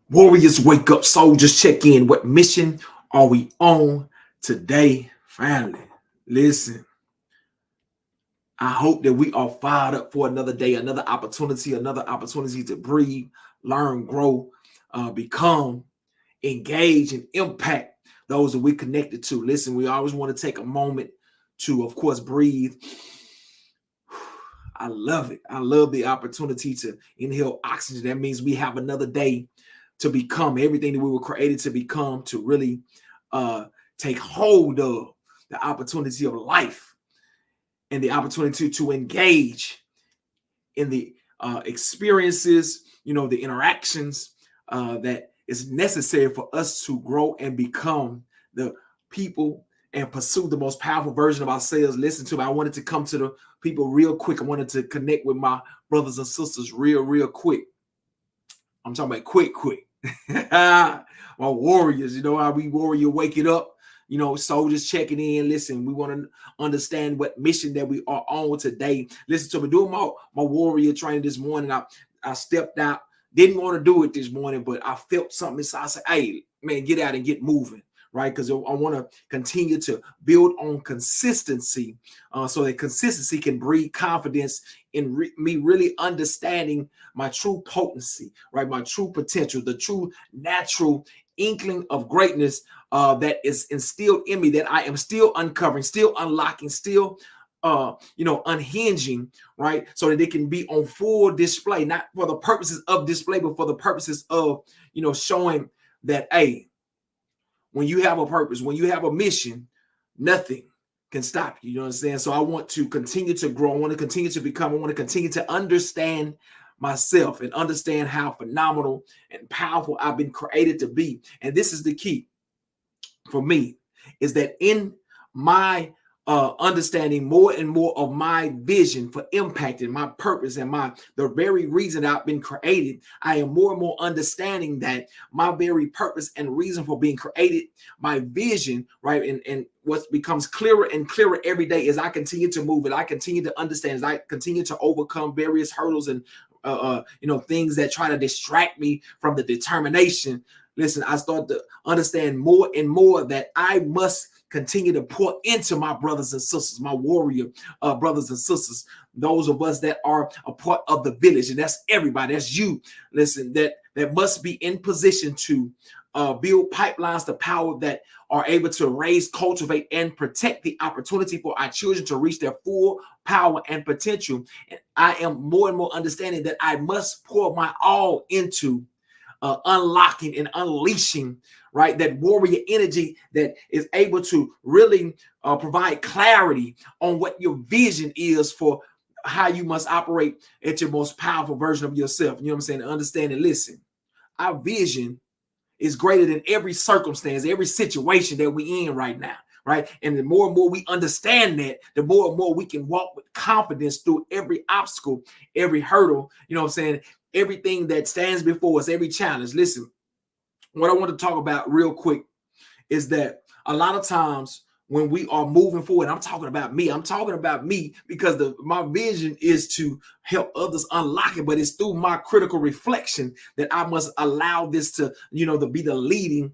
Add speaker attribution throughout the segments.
Speaker 1: Warriors wake up, soldiers check in. What mission are we on today, family? Listen, I hope that we are fired up for another day, another opportunity to breathe, learn, grow, become, engage, and impact those that we connected to. Listen, we always want to take a moment to, of course, breathe. I love it. I love the opportunity to inhale oxygen. That means we have another day to become everything that we were created to become, to really take hold of the opportunity of life and the opportunity to engage in the experiences, the interactions that is necessary for us to grow and become the people and pursue the most powerful version of ourselves. Listen to me. I wanted to come to the people real quick. I wanted to connect with my brothers and sisters real quick. I'm talking about quick. My warriors, how we warrior waking up, soldiers checking in. Listen, we want to understand what mission that we are on today. Listen to me. Doing my warrior training this morning, I stepped out. Didn't want to do it this morning, but I felt something inside. I said, hey, man, get out and get moving. Right, because I want to continue to build on consistency, so that consistency can breed confidence in me really understanding my true potency, right, my true potential, the true natural inkling of greatness that is instilled in me, that I am still uncovering, still unlocking, still unhinging, right, so that it can be on full display, not for the purposes of display, but for the purposes of showing that, hey, when you have a purpose, when you have a mission, nothing can stop you. You know what I'm saying? So I want to continue to grow. I want to continue to become. I want to continue to understand myself and understand how phenomenal and powerful I've been created to be. And this is the key for me, is that in my understanding more and more of my vision for impact and my purpose and the very reason I've been created, I am more and more understanding that my very purpose and reason for being created, my vision, right, and what becomes clearer and clearer every day as I continue to move, and I continue to understand, as I continue to overcome various hurdles and things that try to distract me from the determination. Listen, I start to understand more and more that I must continue to pour into my brothers and sisters, my warrior brothers and sisters, those of us that are a part of the village, and that's everybody, that's you. Listen, that must be in position to build pipelines to power that are able to raise, cultivate, and protect the opportunity for our children to reach their full power and potential. And I am more and more understanding that I must pour my all into unlocking and unleashing, right, that warrior energy that is able to really provide clarity on what your vision is for how you must operate at your most powerful version of yourself. You know what I'm saying? Understand and listen. Our vision is greater than every circumstance, every situation that we're in right now. Right. And the more and more we understand that, the more and more we can walk with confidence through every obstacle, every hurdle, you know what I'm saying? Everything that stands before us, every challenge. Listen, what I want to talk about real quick is that a lot of times when we are moving forward, I'm talking about me because my vision is to help others unlock it, but it's through my critical reflection that I must allow this to, to be the lead in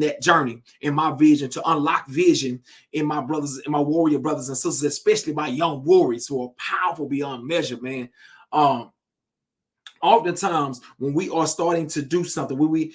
Speaker 1: that journey, in my vision, to unlock vision in my brothers, in my warrior brothers and sisters, especially my young warriors who are powerful beyond measure, man. Oftentimes when we are starting to do something, we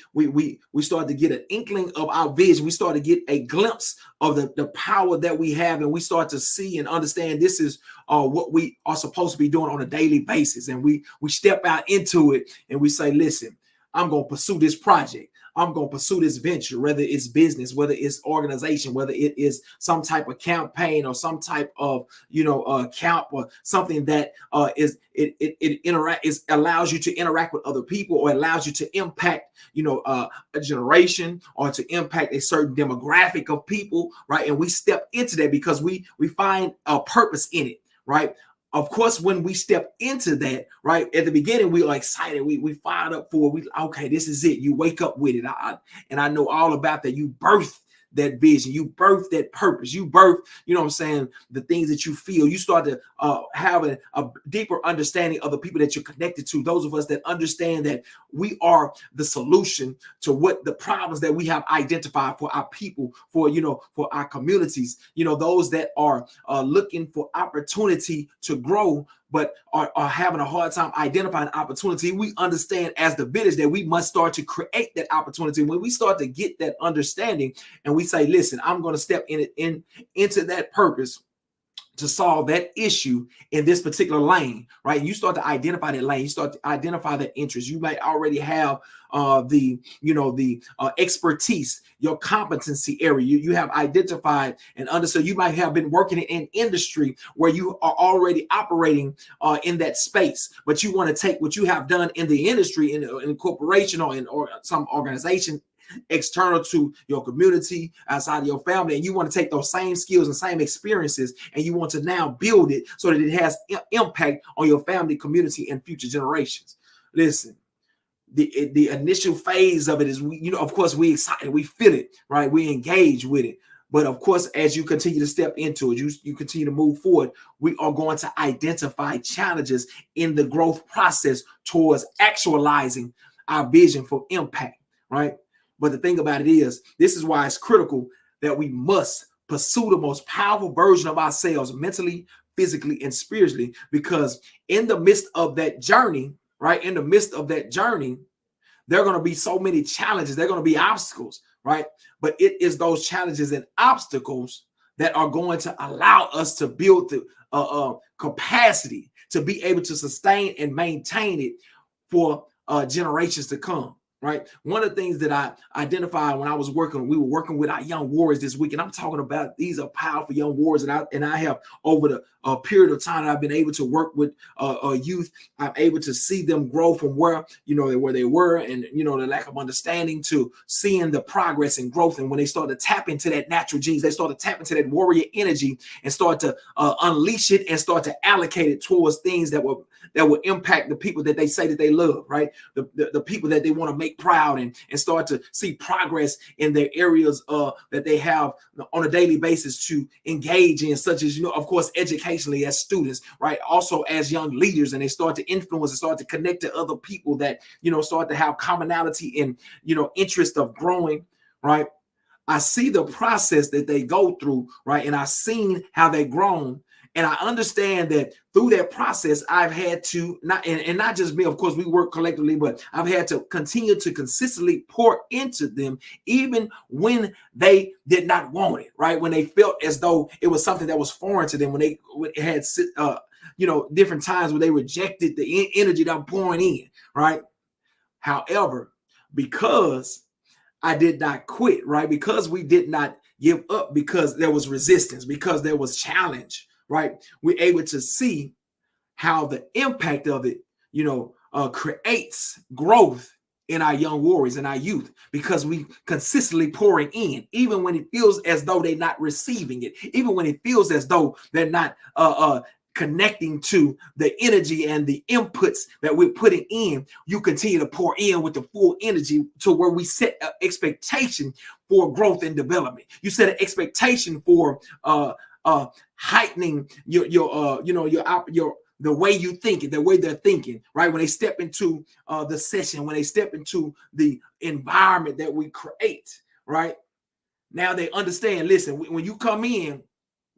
Speaker 1: start to get an inkling of our vision, we start to get a glimpse of the power that we have, and we start to see and understand this is what we are supposed to be doing on a daily basis. And we step out into it and we say, listen, I'm going to pursue this project. I'm going to pursue this venture, whether it's business, whether it's organization, whether it is some type of campaign or some type of, account or something that allows you to interact with other people, or allows you to impact, a generation, or to impact a certain demographic of people, right? And we step into that because we find a purpose in it, right? Of course, when we step into that, right, at the beginning, we are excited. We fired up for it. Okay, this is it. You wake up with it. I know all about that. You birth that vision, you birth that purpose, you birth, you know what I'm saying, the things that you feel. You start to have a deeper understanding of the people that you're connected to. Those of us that understand that we are the solution to what the problems that we have identified for our people, for, you know, for our communities, you know, those that are looking for opportunity to grow, but are having a hard time identifying opportunity. We understand as the village that we must start to create that opportunity. When we start to get that understanding and we say, listen, I'm going to step into that purpose to solve that issue in this particular lane, right? You start to identify that lane, you start to identify that interest. You might already have the expertise, your competency area. You have identified and understood. You might have been working in industry where you are already operating in that space, but you want to take what you have done in the industry, in corporation or some organization external to your community, outside of your family, and you want to take those same skills and same experiences and you want to now build it so that it has impact on your family, community, and future generations. Listen, the initial phase of it is, you know, of course, we excited, we feel it, right? We engage with it. But of course, as you continue to step into it, you continue to move forward, we are going to identify challenges in the growth process towards actualizing our vision for impact, right? But the thing about it is, this is why it's critical that we must pursue the most powerful version of ourselves mentally, physically, and spiritually, because in the midst of that journey, right, in the midst of that journey, there are going to be so many challenges. There are going to be obstacles, right? But it is those challenges and obstacles that are going to allow us to build the capacity to be able to sustain and maintain it for generations to come. Right. One of the things that I identified when I was we were working with our young warriors this week, and I'm talking about these are powerful young warriors, and I have over the period of time that I've been able to work with youth, I'm able to see them grow from where they were, and the lack of understanding to seeing the progress and growth. And when they start to tap into that natural genes, they start to tap into that warrior energy and start to unleash it and start to allocate it towards things that will impact the people that they say that they love, right? The people that they want to make proud, and start to see progress in their areas that they have on a daily basis to engage in, such as, of course, educationally as students, right? Also as young leaders, and they start to influence and start to connect to other people that, start to have commonality in, interest of growing, right? I see the process that they go through, right? And I've seen how they've grown. And I understand that through that process, I've had to, not just me, of course, we work collectively, but I've had to continue to consistently pour into them, even when they did not want it, right? When they felt as though it was something that was foreign to them, when they had, different times where they rejected the energy that I'm pouring in, right? However, because I did not quit, right? Because we did not give up, because there was resistance, because there was challenge, right? We're able to see how the impact of it, creates growth in our young warriors and our youth, because we consistently pouring in, even when it feels as though they're not receiving it, even when it feels as though they're not connecting to the energy and the inputs that we're putting in. You continue to pour in with the full energy to where we set an expectation for growth and development. You set an expectation for heightening your the way you think it, the way they're thinking, right? When they step into the session, when they step into the environment that we create, right? Now they understand, listen, when you come in,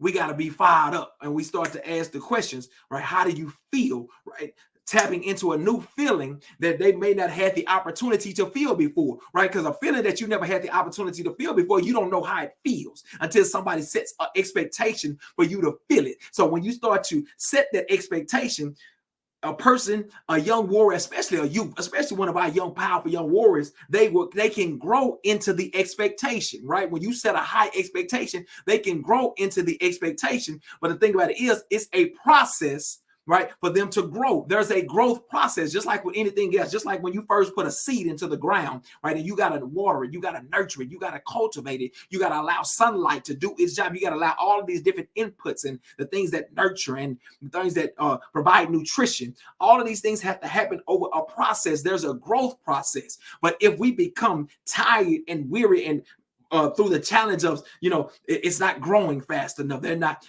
Speaker 1: we got to be fired up, and we start to ask the questions, right? How do you feel, right? Tapping into a new feeling that they may not have the opportunity to feel before, right? Because a feeling that you never had the opportunity to feel before, you don't know how it feels until somebody sets an expectation for you to feel it. So when you start to set that expectation, a person, a young warrior, especially a youth, especially one of our young, powerful young warriors, they can grow into the expectation, right? When you set a high expectation, they can grow into the expectation. But the thing about it is, it's a process, right, for them to grow. There's a growth process, just like with anything else. Just like when you first put a seed into the ground, right, and you got to water it, you got to nurture it, you got to cultivate it, you got to allow sunlight to do its job, you got to allow all of these different inputs and the things that nurture and the things that provide nutrition. All of these things have to happen over a process. There's a growth process. But if we become tired and weary and through the challenge of, it's not growing fast enough.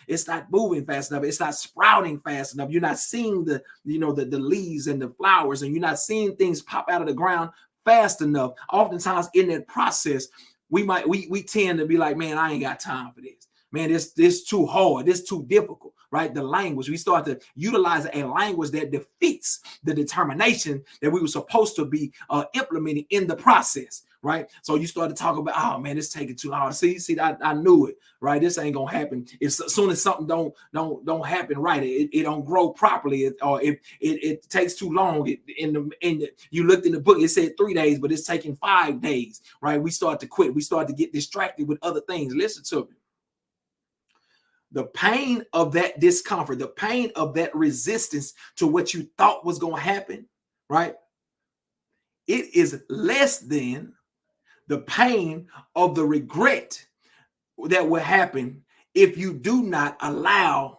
Speaker 1: It's not moving fast enough. It's not sprouting fast enough. You're not seeing the leaves and the flowers, and you're not seeing things pop out of the ground fast enough. Oftentimes in that process, we tend to be like, man, I ain't got time for this. Man, this too hard. This too difficult, right? The language, we start to utilize a language that defeats the determination that we were supposed to be implementing in the process, right? So you start to talk about, oh man, it's taking too long. See, I knew it, right? This ain't gonna happen. As soon as something don't happen right, it don't grow properly, or it takes too long. You looked in the book, it said 3 days, but it's taking 5 days, right? We start to quit. We start to get distracted with other things. Listen to me. The pain of that discomfort, the pain of that resistance to what you thought was going to happen, right? It is less than the pain of the regret that will happen if you do not allow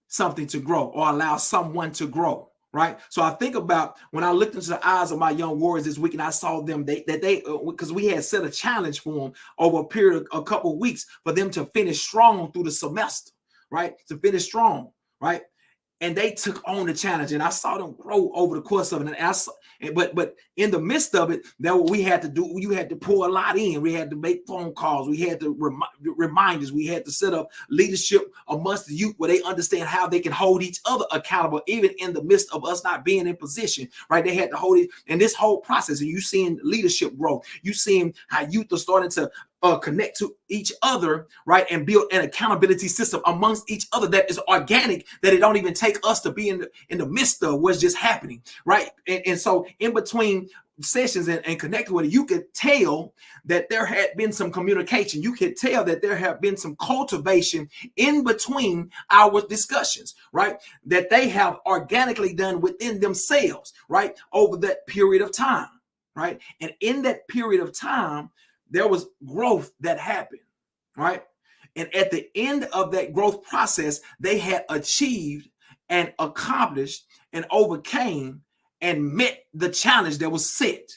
Speaker 1: something to grow or allow someone to grow, right? So I think about when I looked into the eyes of my young warriors this week, and I saw them because we had set a challenge for them over a period of a couple of weeks for them to finish strong through the semester, right? To finish strong, right? And they took on the challenge, and I saw them grow over the course of it. But in the midst of it, that what we had to do, you had to pour a lot in. We had to make phone calls. We had to reminders. We had to set up leadership amongst the youth where they understand how they can hold each other accountable, even in the midst of us not being in position, right? They had to hold it. And this whole process, and you seeing leadership growth, you seeing how youth are starting to connect to each other, right, and build an accountability system amongst each other that is organic, that it don't even take us to be in the midst of what's just happening, right? And so in between sessions and connecting with it, you could tell that there had been some communication. You could tell that there have been some cultivation in between our discussions, right? That they have organically done within themselves, right, over that period of time, right? And in that period of time, there was growth that happened, right? And at the end of that growth process, they had achieved and accomplished and overcame and met the challenge that was set.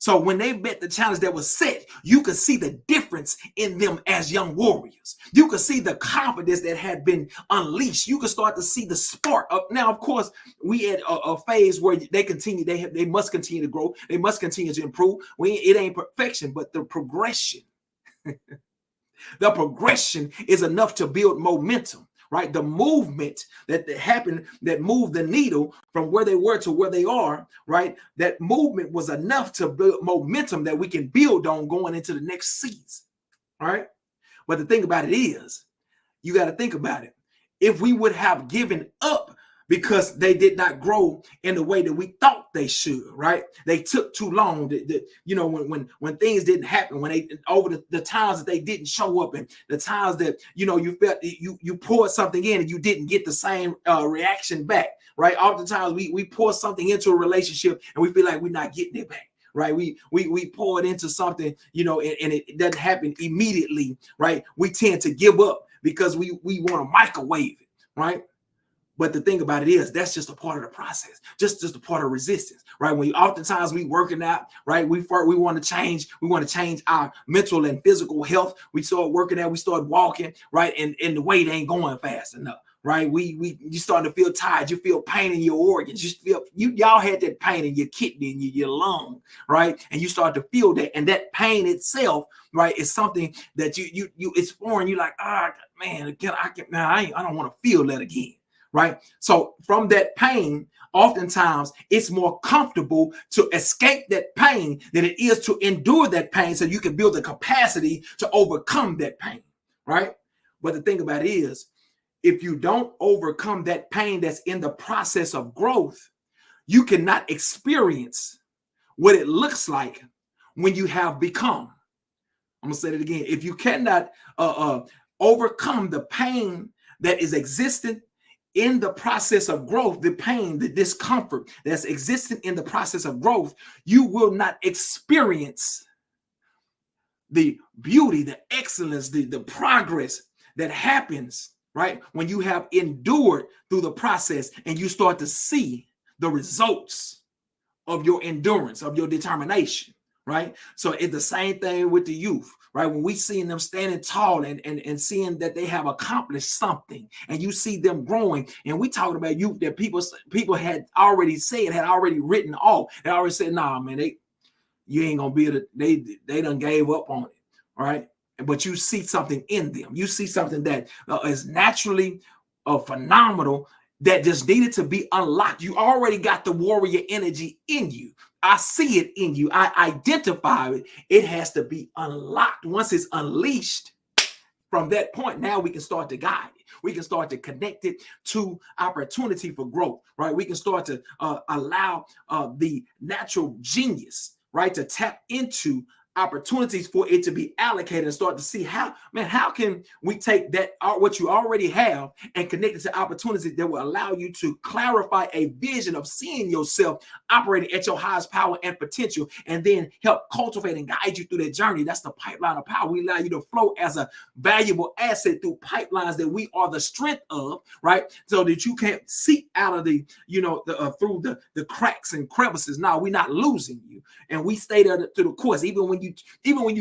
Speaker 1: So when they met the challenge that was set, you could see the difference in them as young warriors. You could see the confidence that had been unleashed. You could start to see the spark of. Now, of course, we had a phase where they must continue to grow. They must continue to improve. It ain't perfection, but the progression. The progression is enough to build momentum, right? The movement that happened, that moved the needle from where they were to where they are, right? That movement was enough to build momentum that we can build on going into the next season, right? But the thing about it is, you got to think about it. If we would have given up because they did not grow in the way that we thought they should, right? They took too long. When things didn't happen, when they over the times that they didn't show up, and the times that you felt you poured something in and you didn't get the same reaction back, right? Oftentimes we pour something into a relationship and we feel like we're not getting it back. Right, we pour it into something, and it doesn't happen immediately. Right, we tend to give up because we want to microwave it. Right. But the thing about it is, that's just a part of the process, just a part of resistance, right? When oftentimes we working out, right? We want to change our mental and physical health. We start working out, we start walking, right? And the weight ain't going fast enough, right? You starting to feel tired, you feel pain in your organs, y'all had that pain in your kidney and your lung, right? And you start to feel that, and that pain itself, right, is something that you it's foreign. You like, man, I don't want to feel that again. Right. So from that pain, oftentimes it's more comfortable to escape that pain than it is to endure that pain, so you can build the capacity to overcome that pain. Right. But the thing about it is, if you don't overcome that pain that's in the process of growth, you cannot experience what it looks like when you have become. I'm going to say it again. If you cannot overcome the pain that is existent in the process of growth, the pain, the discomfort that's existing in the process of growth, you will not experience the beauty, the excellence, the progress that happens, right, when you have endured through the process and you start to see the results of your endurance, of your determination, right? So it's the same thing with the youth, right? When we seeing them standing tall and seeing that they have accomplished something, and you see them growing, and we talking about youth that people had already said, had already written off. They already said, nah, man, you ain't gonna be able to, they done gave up on it, right? But you see something in them. You see something that is naturally phenomenal, that just needed to be unlocked. You already got the warrior energy in you. I see it in you. I identify it. It has to be unlocked. Once it's unleashed, from that point, now we can start to guide it. We can start to connect it to opportunity for growth, right? We can start to allow the natural genius, right, to tap into opportunities for it to be allocated, and start to see how can we take that what you already have and connect it to opportunities that will allow you to clarify a vision of seeing yourself operating at your highest power and potential, and then help cultivate and guide you through that journey. That's the pipeline of power. We allow you to flow as a valuable asset through pipelines that we are the strength of, right? So that you can't seep out of the, through the cracks and crevices. No, we're not losing you, and we stay there to the course, even when you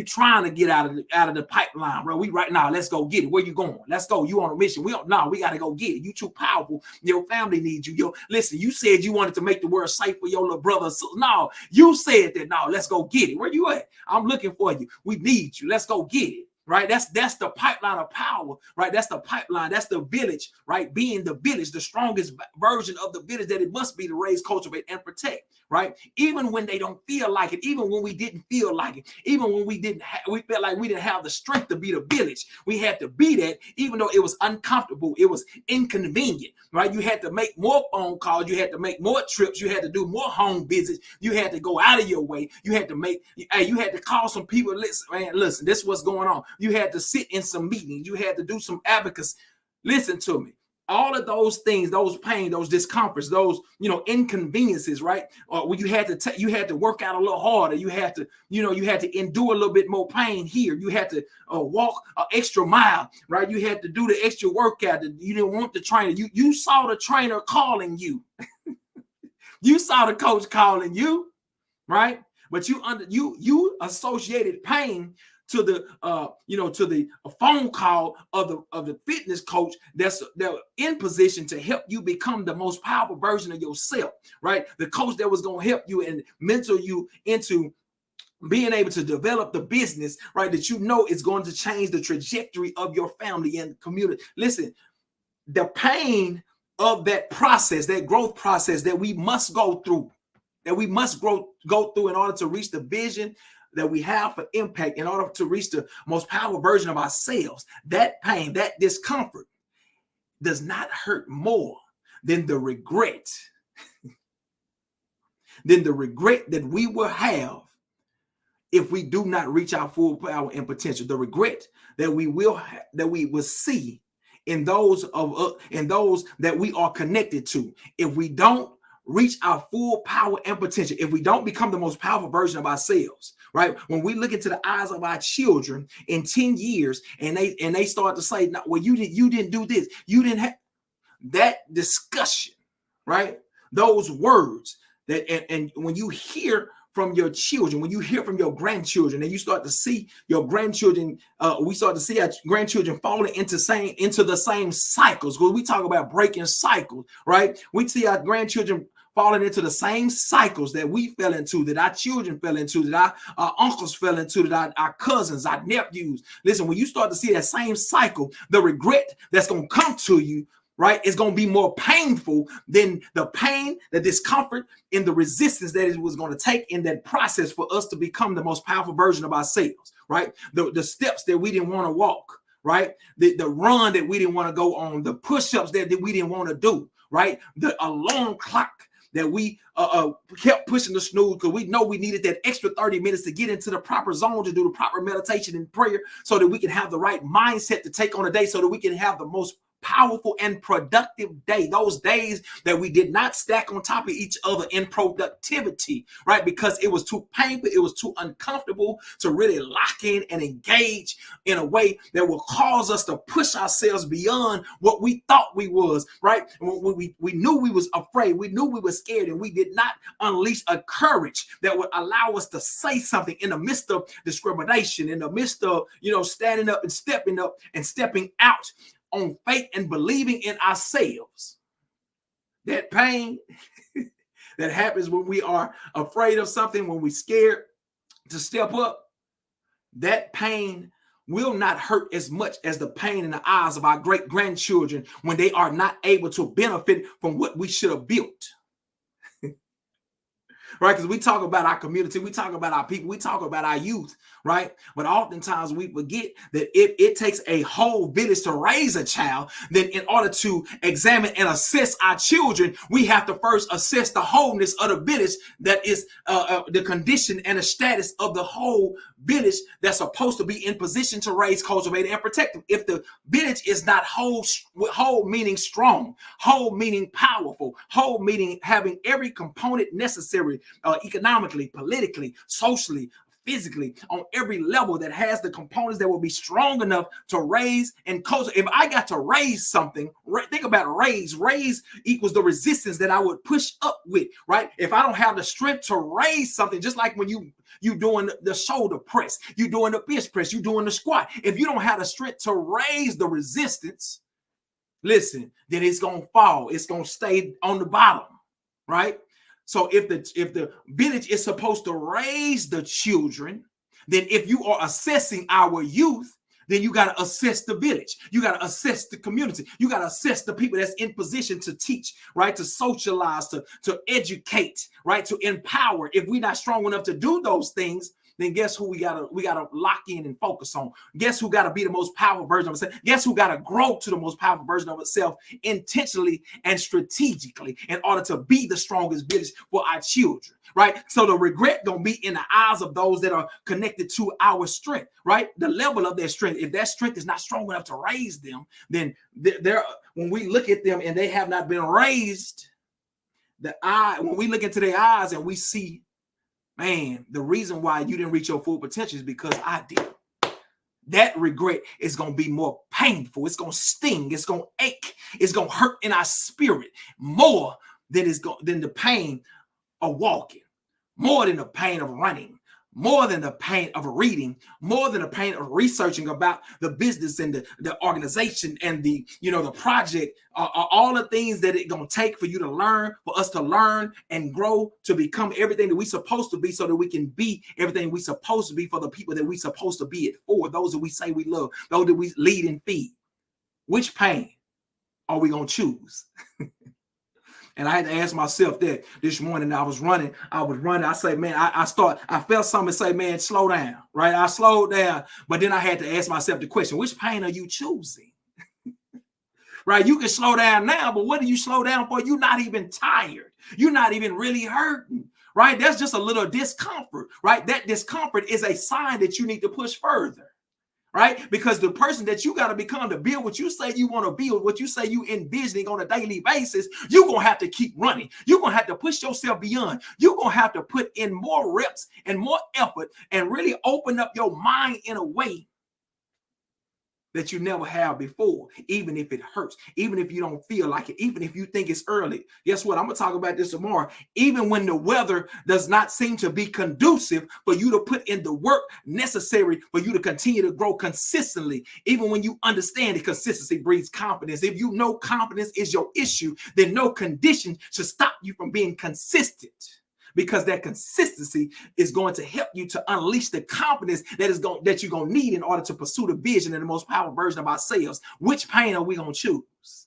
Speaker 1: trying to get out of the pipeline, bro. We right now, let's go get it. Where you going? Let's go. You on a mission. We got to go get it. You too powerful. Your family needs you. Listen, you said you wanted to make the world safe for your little brother. So, no, you said that. No, let's go get it. Where you at? I'm looking for you. We need you. Let's go get it. Right, that's the pipeline of power, right? That's the pipeline, that's the village, right? Being the village, the strongest version of the village that it must be to raise, cultivate, and protect, right? Even when they don't feel like it, even when we didn't feel like it, even when we felt like we didn't have the strength to be the village. We had to be that, even though it was uncomfortable, it was inconvenient, right? You had to make more phone calls, you had to make more trips, you had to do more home visits, you had to go out of your way, you had to call some people. Listen, this is what's going on. You had to sit in some meetings. You had to do some advocacy. Listen to me. All of those things, those pain, those discomforts, those inconveniences, right? When you had to work out a little harder. You had to endure a little bit more pain here. You had to walk an extra mile, right? You had to do the extra workout. You didn't want the trainer. You saw the trainer calling you. You saw the coach calling you, right? But you associated pain to the to the phone call of the fitness coach that's in position to help you become the most powerful version of yourself, right? The coach that was going to help you and mentor you into being able to develop the business, right, that is going to change the trajectory of your family and community. Listen, the pain of that process, that growth process that we must go through, go through in order to reach the vision that we have for impact, in order to reach the most powerful version of ourselves. That pain, that discomfort does not hurt more than the regret that we will have if we do not reach our full power and potential. The regret that we will see in those that we are connected to, if we don't reach our full power and potential, if we don't become the most powerful version of ourselves, right? When we look into the eyes of our children in 10 years and they start to say, no, well, you didn't do this, you didn't have that discussion, right? Those words that, and when you hear from your children, when you hear from your grandchildren, and you start to see your grandchildren, we start to see our grandchildren falling into the same cycles. When we talk about breaking cycles, right? We see our grandchildren falling into the same cycles that we fell into, that our children fell into, that our uncles fell into, that our cousins, our nephews. Listen, when you start to see that same cycle, the regret that's going to come to you, right, it's going to be more painful than the pain, the discomfort, and the resistance that it was going to take in that process for us to become the most powerful version of ourselves, right? The steps that we didn't want to walk, right? The run that we didn't want to go on, the push-ups that we didn't want to do, right? The alarm clock that we kept pushing the snooze because we know we needed that extra 30 minutes to get into the proper zone, to do the proper meditation and prayer, so that we can have the right mindset to take on a day, so that we can have the most powerful and productive day. Those days that we did not stack on top of each other in productivity, right? Because it was too painful, it was too uncomfortable to really lock in and engage in a way that will cause us to push ourselves beyond what we thought we was, right? We knew we was afraid, we knew we were scared, and we did not unleash a courage that would allow us to say something in the midst of discrimination, in the midst of, standing up and stepping out on faith and believing in ourselves. That pain that happens when we are afraid of something, when we're scared to step up, that pain will not hurt as much as the pain in the eyes of our great grandchildren when they are not able to benefit from what we should have built. Right? Because we talk about our community, we talk about our people, we talk about our youth, right? But oftentimes we forget that it takes a whole village to raise a child. Then in order to examine and assess our children, we have to first assess the wholeness of the village, that is the condition and the status of the whole village that's supposed to be in position to raise, cultivate, and protect them. If the village is not whole meaning strong, whole meaning powerful, whole meaning having every component necessary, economically, politically, socially, physically, on every level, that has the components that will be strong enough to raise and cultivate. If I got to raise something, think about raise equals the resistance that I would push up with, right? If I don't have the strength to raise something, just like when you doing the shoulder press, you doing the bench press, you doing the squat, if you don't have the strength to raise the resistance, listen, then it's gonna fall, it's gonna stay on the bottom, right? So if the village is supposed to raise the children, then if you are assessing our youth, then you got to assess the village. You got to assess the community. You got to assess the people that's in position to teach, right? To socialize, to educate, right? To empower. If we're not strong enough to do those things, then guess who we gotta lock in and focus on? Guess who gotta be the most powerful version of itself? Guess who gotta grow to the most powerful version of itself intentionally and strategically in order to be the strongest village for our children, right? So the regret gonna be in the eyes of those that are connected to our strength, right? The level of their strength. If that strength is not strong enough to raise them, then when we look at them and they have not been raised, when we look into their eyes and we see, man, the reason why you didn't reach your full potential is because I did. That regret is going to be more painful. It's going to sting. It's going to ache. It's going to hurt in our spirit more than the pain of walking, more than the pain of running, more than the pain of reading, more than the pain of researching about the business and the organization and the project, all the things that it's going to take for you to learn, for us to learn and grow to become everything that we're supposed to be, so that we can be everything we're supposed to be for the people that we're supposed to be it for, those that we say we love, those that we lead and feed. Which pain are we going to choose? And I had to ask myself that this morning. I was running. I say, man, I felt something say, man, slow down, right? I slowed down, but then I had to ask myself the question, which pain are you choosing? Right? You can slow down now, but what do you slow down for? You're not even tired. You're not even really hurting, right? That's just a little discomfort, right? That discomfort is a sign that you need to push further. Right? Because the person that you got to become to build what you say you want to build, what you say you envisioning on a daily basis, you're going to have to keep running. You're going to have to push yourself beyond. You're going to have to put in more reps and more effort and really open up your mind in a way that you never have before, even if it hurts, even if you don't feel like it, even if you think it's early. Guess what? I'm going to talk about this tomorrow. Even when the weather does not seem to be conducive for you to put in the work necessary for you to continue to grow consistently, even when you understand that consistency breeds confidence. If you know confidence is your issue, then no condition should stop you from being consistent. Because that consistency is going to help you to unleash the confidence that you're going to need in order to pursue the vision and the most powerful version of ourselves. Which pain are we going to choose?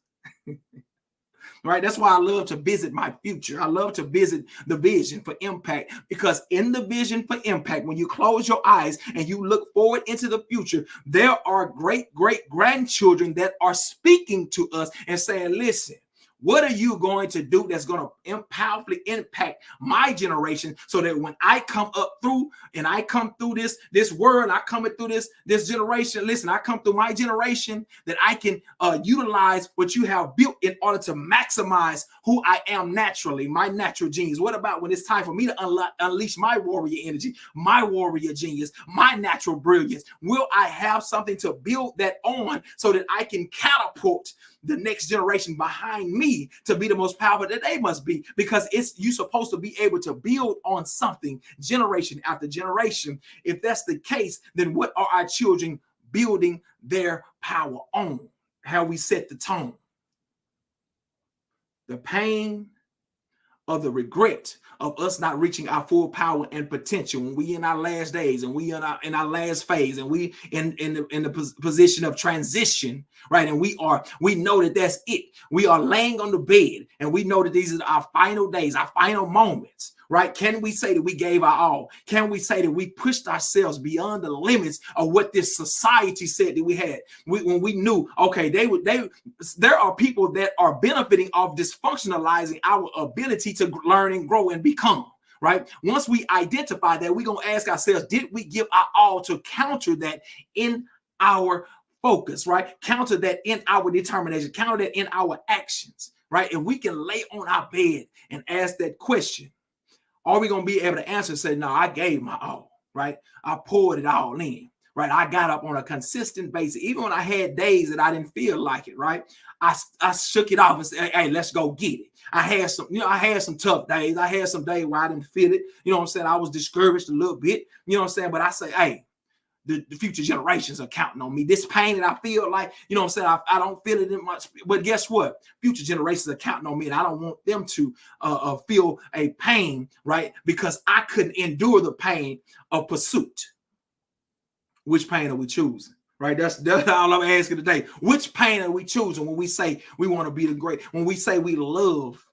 Speaker 1: Right? That's why I love to visit my future. I love to visit the vision for impact, because in the vision for impact, when you close your eyes and you look forward into the future, there are great grandchildren that are speaking to us and saying, listen, What are you going to do that's going to powerfully impact my generation so that when I come up through and I come through this world, I come through this generation, listen, I come through my generation, that I can utilize what you have built in order to maximize who I am naturally, my natural genius? What about when it's time for me to unleash my warrior energy, my warrior genius, my natural brilliance? Will I have something to build that on so that I can catapult the next generation behind me to be the most powerful that they must be? Because you're supposed to be able to build on something generation after generation. If that's the case, then what are our children building their power on? How we set the tone. The pain of the regret of us not reaching our full power and potential when we in our last days and we in our last phase and we in the position of transition, right? And we know that that's it. We are laying on the bed and we know that these are our final days, our final moments, right? Can we say that we gave our all? Can we say that we pushed ourselves beyond the limits of what this society said that we had? When we knew, okay, there are people that are benefiting off dysfunctionalizing our ability to learn and grow and become, right? Once we identify that, we're going to ask ourselves, did we give our all to counter that in our focus, right? Counter that in our determination, counter that in our actions, right? If we can lay on our bed and ask that question, are we going to be able to answer and say, no, I gave my all, right? I poured it all in, right? I got up on a consistent basis. Even when I had days that I didn't feel like it, right? I shook it off and said, hey, let's go get it. I had some tough days. I had some days where I didn't feel it. You know what I'm saying? I was discouraged a little bit. You know what I'm saying? But I say, hey, the future generations are counting on me. This pain that I feel like, you know what I'm saying, I don't feel it in much, but guess what? Future generations are counting on me, and I don't want them to feel a pain, right? Because I couldn't endure the pain of pursuit. Which pain are we choosing? Right? That's all I'm asking today. Which pain are we choosing when we say we want to be the great, when we say we love?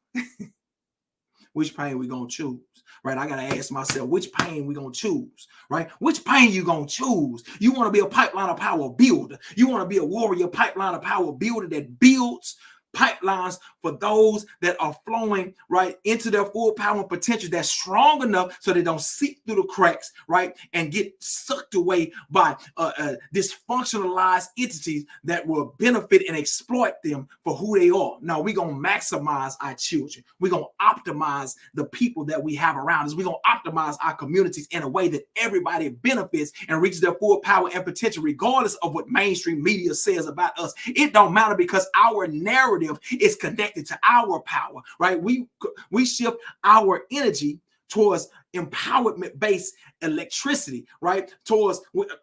Speaker 1: Which pain we gonna choose? Right? I gotta ask myself, which pain we gonna choose? Right? Which pain you gonna choose? You want to be a pipeline of power builder. You want to be a warrior pipeline of power builder that builds pipelines for those that are flowing right into their full power and potential, that's strong enough so they don't seep through the cracks, right, and get sucked away by dysfunctionalized entities that will benefit and exploit them for who they are. Now we're going to maximize our children. We're going to optimize the people that we have around us. We're going to optimize our communities in a way that everybody benefits and reaches their full power and potential, regardless of what mainstream media says about us. It don't matter, because our narrative is connected to our power, right? We shift our energy towards empowerment-based electricity, right? Towards,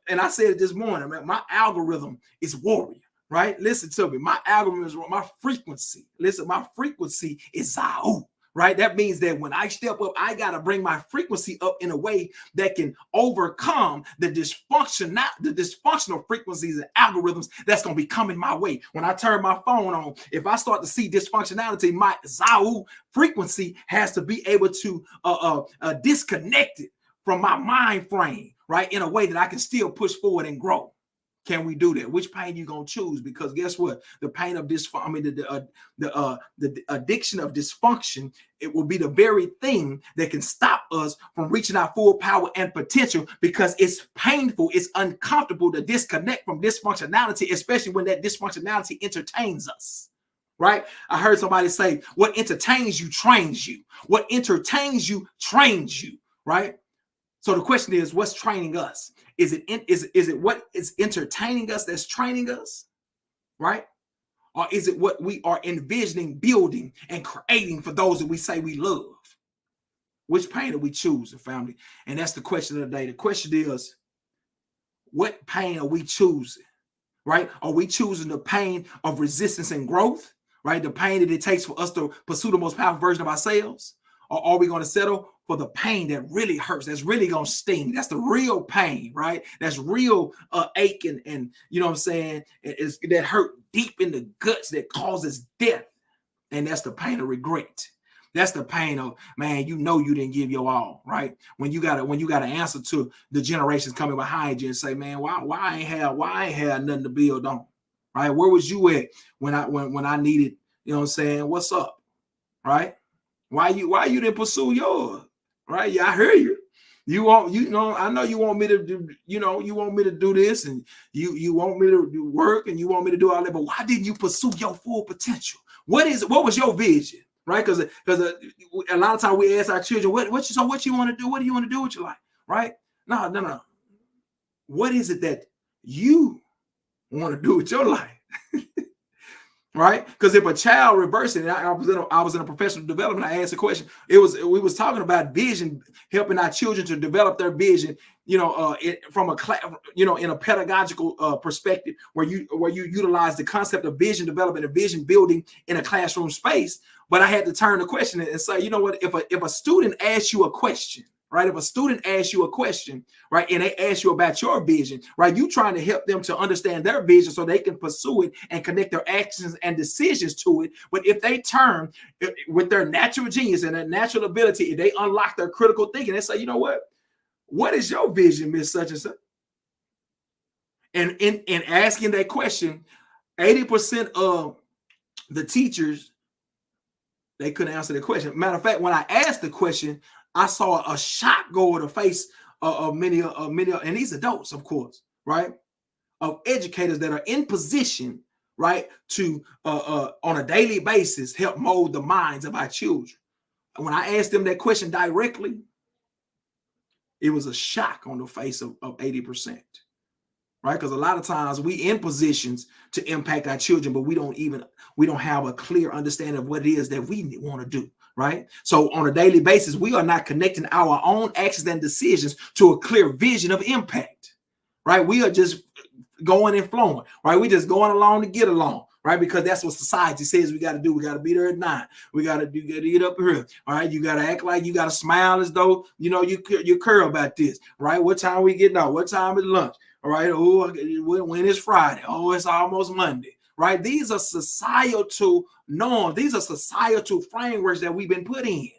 Speaker 1: and I said it this morning, man, my algorithm is warrior, right? Listen to me. My algorithm is my frequency. Listen, my frequency is Zao. Right? That means that when I step up, I got to bring my frequency up in a way that can overcome the dysfunctional frequencies and algorithms that's going to be coming my way. When I turn my phone on, if I start to see dysfunctionality, my Zao frequency has to be able to disconnect it from my mind frame, right? In a way that I can still push forward and grow. Can we do that? Which pain you gonna choose? Because guess what? The pain of the addiction of dysfunction, it will be the very thing that can stop us from reaching our full power and potential, because it's painful, it's uncomfortable to disconnect from dysfunctionality, especially when that dysfunctionality entertains us. Right? I heard somebody say, what entertains you trains you. What entertains you trains you, right? So the question is, what's training us? Is it what is entertaining us that's training us, right? Or is it what we are envisioning, building, and creating for those that we say we love? Which pain are we choosing, family? And that's the question of the day. The question is, what pain are we choosing, right? Are we choosing the pain of resistance and growth, right? The pain that it takes for us to pursue the most powerful version of ourselves? Or are we going to settle for the pain that really hurts, that's really going to sting? That's the real pain, right? That's real ache and you know what I'm saying? It's that hurt deep in the guts that causes death. And that's the pain of regret. That's the pain of, man, you know you didn't give your all, right? When you got to answer to the generations coming behind you and say, man, why I ain't had nothing to build on, right? Where was you at when I needed You know what I'm saying? What's up? Right? Why you didn't pursue yours? Right? Yeah, I hear you. I know you want me to do, you want me to do this, and you want me to do work, and you want me to do all that, but why didn't you pursue your full potential? What was your vision? Right? Because a lot of times we ask our children, what you want to do? What do you want to do with your life? Right? No. What is it that you want to do with your life? Right? Because if a child reversing, I was in a professional development. I asked a question. We was talking about vision, helping our children to develop their vision. From a class, in a pedagogical perspective, where you utilize the concept of vision development and vision building in a classroom space. But I had to turn the question and say, you know what? If a student asks you a question, right? If a student asks you a question, right, and they ask you about your vision, right, you trying to help them to understand their vision so they can pursue it and connect their actions and decisions to it. But if they turn with their natural genius and their natural ability, if they unlock their critical thinking, they say, you know what is your vision, Miss Such and Such? And in asking that question, 80% of the teachers, they couldn't answer the question. Matter of fact, when I asked the question, I saw a shock go over the face of many, and these adults, of course, right, of educators that are in position, right, to on a daily basis help mold the minds of our children. And when I asked them that question directly, it was a shock on the face of 80%. Right? Because a lot of times we in positions to impact our children, but we don't have a clear understanding of what it is that we want to do. Right? So on a daily basis, we are not connecting our own actions and decisions to a clear vision of impact. Right? We are just going and flowing. Right? We just going along to get along. Right? Because that's what society says we got to do. We got to be there at 9. We got to get up here. All right. You got to act like you got to smile as though, you care about this. Right? What time we getting out? What time is lunch? All right. Oh, when it's Friday. Oh, it's almost Monday. Right. These are societal norms. These are societal frameworks that we've been put in.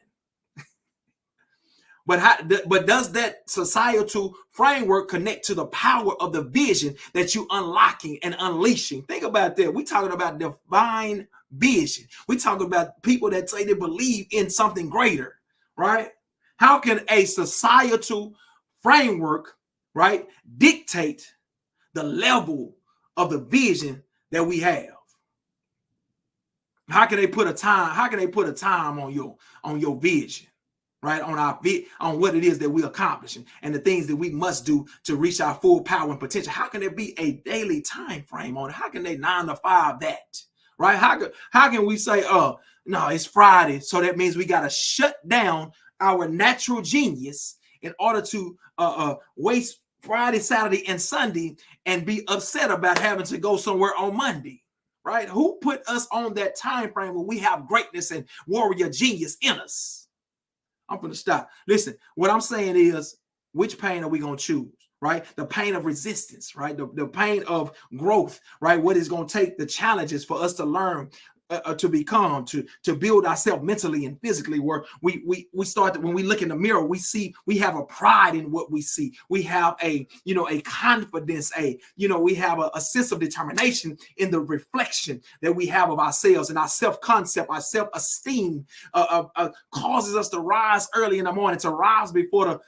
Speaker 1: But does that societal framework connect to the power of the vision that you unlocking and unleashing? Think about that. We're talking about divine vision. We're talking about people that say they believe in something greater, right? How can a societal framework, right, dictate the level of the vision that we have? How can they put a time on your vision? Right, on what it is that we're accomplishing and the things that we must do to reach our full power and potential? How can there be a daily time frame on it? How can they 9 to 5 that? Right? How can we say, oh no, it's Friday, so that means we got to shut down our natural genius in order to waste Friday, Saturday, and Sunday and be upset about having to go somewhere on Monday? Right? Who put us on that time frame when we have greatness and warrior genius in us? I'm going to stop. Listen, what I'm saying is, which pain are we going to choose? Right? The pain of resistance, right? The pain of growth, right? What is going to take the challenges for us to learn, to become, to build ourselves mentally and physically, where we start to, when we look in the mirror, we have a pride in what we see. We have a confidence, we have a sense of determination in the reflection that we have of ourselves, and our self-concept, our self-esteem causes us to rise early in the morning, to rise before the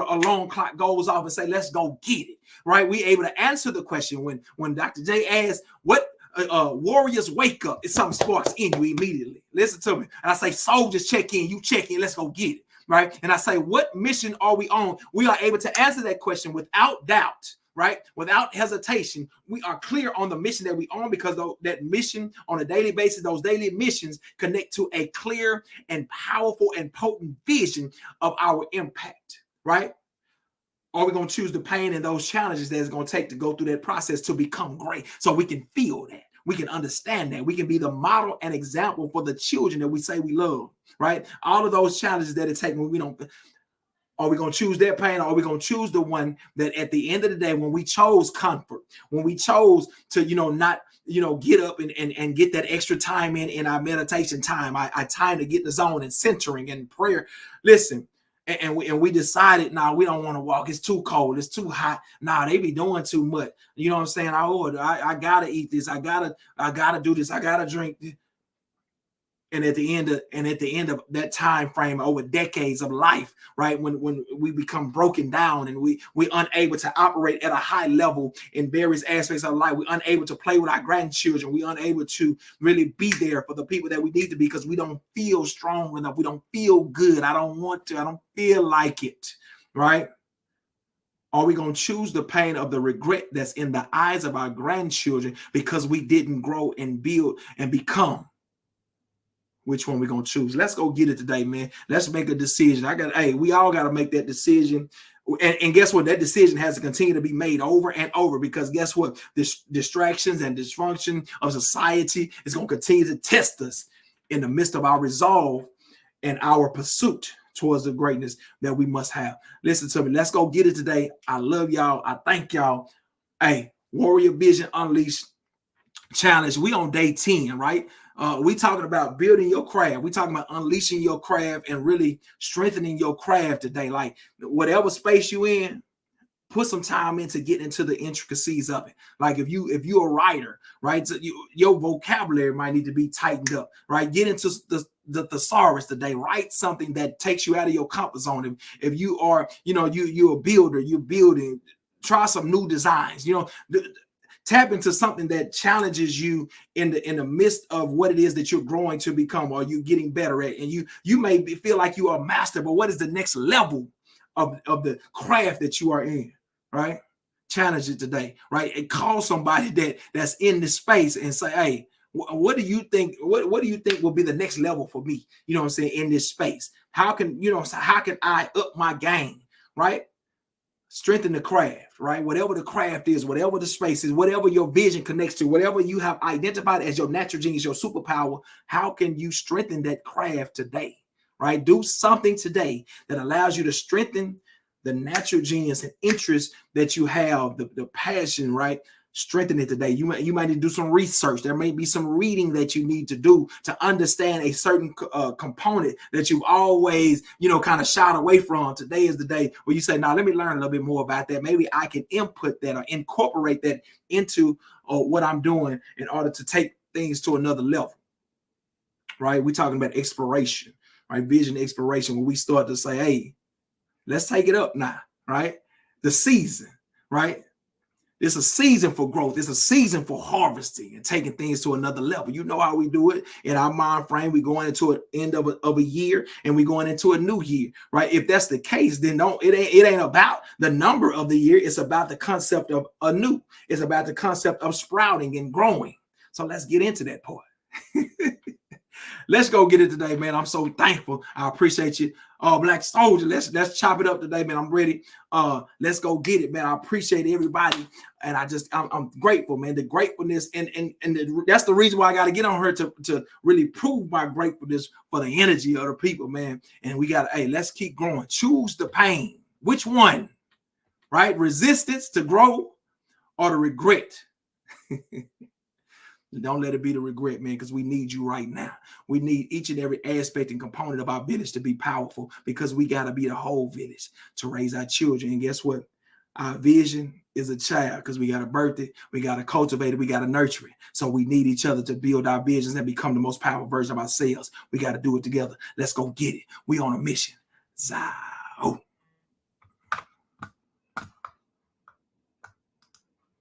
Speaker 1: alarm clock goes off and say, let's go get it. Right? We able to answer the question when Dr. J asked, what warriors wake up, it's something sparks in you immediately. Listen to me. And I say, soldiers check in, you check in, let's go get it. Right? And I say, what mission are we on? We are able to answer that question without doubt, right? Without hesitation. We are clear on the mission that we on, because that mission on a daily basis, those daily missions connect to a clear and powerful and potent vision of our impact, right? Or we're going to choose the pain and those challenges that it's going to take to go through that process to become great, so we can feel that. We can understand that. We can be the model and example for the children that we say we love, right? All of those challenges that it takes when we don't. Are we going to choose that pain, or are we going to choose the one that at the end of the day, when we chose comfort, when we chose to, not, get up and get that extra time in our meditation time, our time to get in the zone and centering and prayer. Listen, and we decided, we don't want to walk. It's too cold. It's too hot. They be doing too much. You know what I'm saying? I gotta eat this. I gotta do this. I gotta drink this. And at the end of that time frame, over decades of life, right, when we become broken down and we unable to operate at a high level in various aspects of life, we're unable to play with our grandchildren, we're unable to really be there for the people that we need to be because we don't feel strong enough, we don't feel good, I don't want to, I don't feel like it, right? Are we going to choose the pain of the regret that's in the eyes of our grandchildren because we didn't grow and build and become? Which one we're going to choose? Let's go get it today, man. Let's make a decision. We all got to make that decision. And guess what? That decision has to continue to be made over and over because guess what? This distractions and dysfunction of society is going to continue to test us in the midst of our resolve and our pursuit towards the greatness that we must have. Listen to me. Let's go get it today. I love y'all. I thank y'all. Hey, Warrior Vision Unleashed Challenge. We on day 10, right? We talking about building your craft. We talking about unleashing your craft and really strengthening your craft today. Like whatever space you in, put some time into getting into the intricacies of it. Like if you're a writer, right? So your vocabulary might need to be tightened up, right? Get into the thesaurus today. Write something that takes you out of your comfort zone. If you are, you're a builder, you're building, try some new designs, tap into something that challenges you in the midst of what it is that you're growing to become or you getting better at. And you may feel like you are a master, but what is the next level of the craft that you are in, right? Challenge it today, right? And call somebody that's in this space and say, hey, what do you think? What do you think will be the next level for me? You know what I'm saying? In this space, how can I up my game, right? Strengthen the craft, right? Whatever the craft is, whatever the space is, whatever your vision connects to, whatever you have identified as your natural genius, your superpower, how can you strengthen that craft today, right? Do something today that allows you to strengthen the natural genius and interest that you have, the passion, right? Strengthen it today. You might need to do some research. There may be some reading that you need to do to understand a certain component that you've always, kind of shied away from. Today is the day where you say, now let me learn a little bit more about that. Maybe I can input that or incorporate that into what I'm doing in order to take things to another level, right? We're talking about exploration, right? Vision exploration, where we start to say, hey, let's take it up now, right? The season, right? It's a season for growth. It's a season for harvesting and taking things to another level. You know how we do it in our mind frame. We're going into an end of a year and we're going into a new year, right? If that's the case, then it ain't about the number of the year. It's about the concept of anew. It's about the concept of sprouting and growing. So let's get into that part. Let's go get it today, man. I'm so thankful. I appreciate you. Black Soldier, let's chop it up today, man. I'm ready. Let's go get it, man. I appreciate everybody. And I'm grateful, man. The gratefulness and that's the reason why I got to get on her to really prove my gratefulness for the energy of the people, man. And we got to, hey, let's keep growing. Choose the pain. Which one, right? Resistance to grow or the regret? Don't let it be the regret, man, because we need you right now. We need each and every aspect and component of our village to be powerful because we got to be the whole village to raise our children. And guess what? Our vision is a child because we got to birth it, we got to cultivate it, we got to nurture it. So we need each other to build our visions and become the most powerful version of ourselves. We got to do it together. Let's go get it. We on a mission. Zao.